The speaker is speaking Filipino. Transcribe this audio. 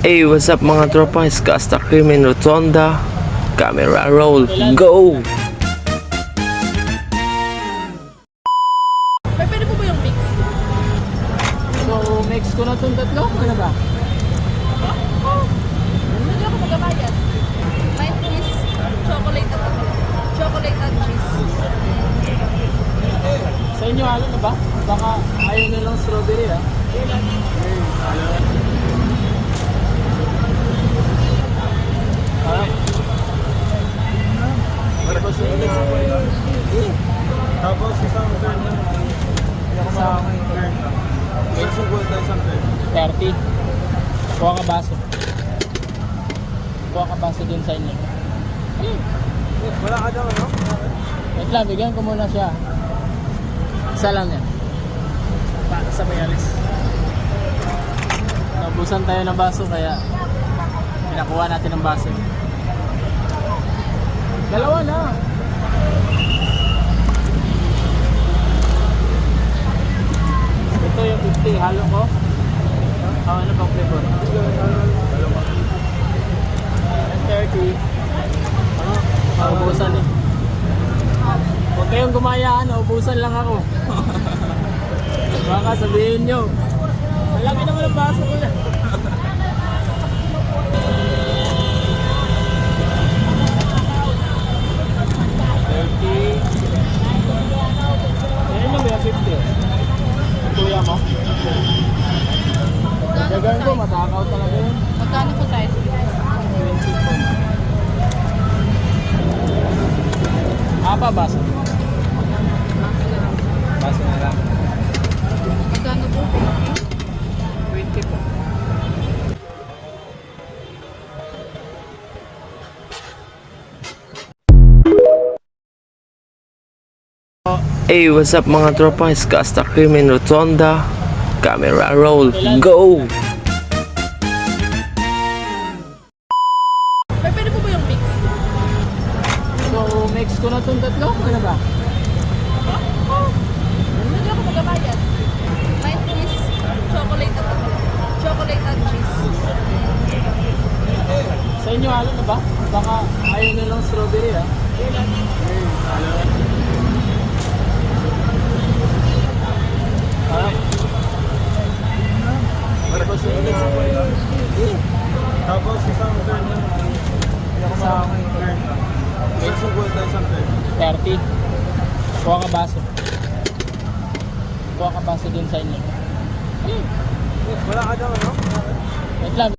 Hey, what's up mga tropa? It's Casta Crimen Rotonda. Camera roll, go! Pwede po ba yung mix? So, mix ko na itong tatlo. Ano ba? Hindi ako magabayad. Light cheese, chocolate and cheese. Sa inyo, halo na ba? Baka ayaw nilang strawberry, ah. Tapos isang turn na. Sa Turn na. May sugod na isang turn. 30. Kuha ka baso. Kuha ka baso dun sa inyo. Wala ka daw, ano? Wait lang, bigyan ko muna siya. Isa lang yan. Para sa mayalis. Nabusan tayo ng baso kaya pinakuha natin ng baso. Dalawa na. Ito yung 50, halo ko. Ano bang flavor? 30. Naubusan eh. Huwag kayong gumayaan, naubusan lang ako. Baka sabihin nyo, malaki naman ang baso ko na. Ayan yung may 50. Kuya mo? Dagan ko, matakaw talaga yun. Magkano po tayo? 20 po. Apa baso? Baso na lang. Magkano po? 20 po. Hey, what's up mga tropa? It's Casta Crimen Rotonda. Camera roll, go! Pwede po ba yung mix? So, mix ko na itong tatlo. Ano ba? Hindi ako magabayad. Light cheese, chocolate and cheese. Sa inyo, halo na ba? Baka ayaw nilang strawberry, ah. Tapos isang turn na. Sa Turn na. May sugod na isang turn. 30. Kuha ka baso. Kuha ka baso dun sa inyo. Wala ka daw, ano? Wait lang.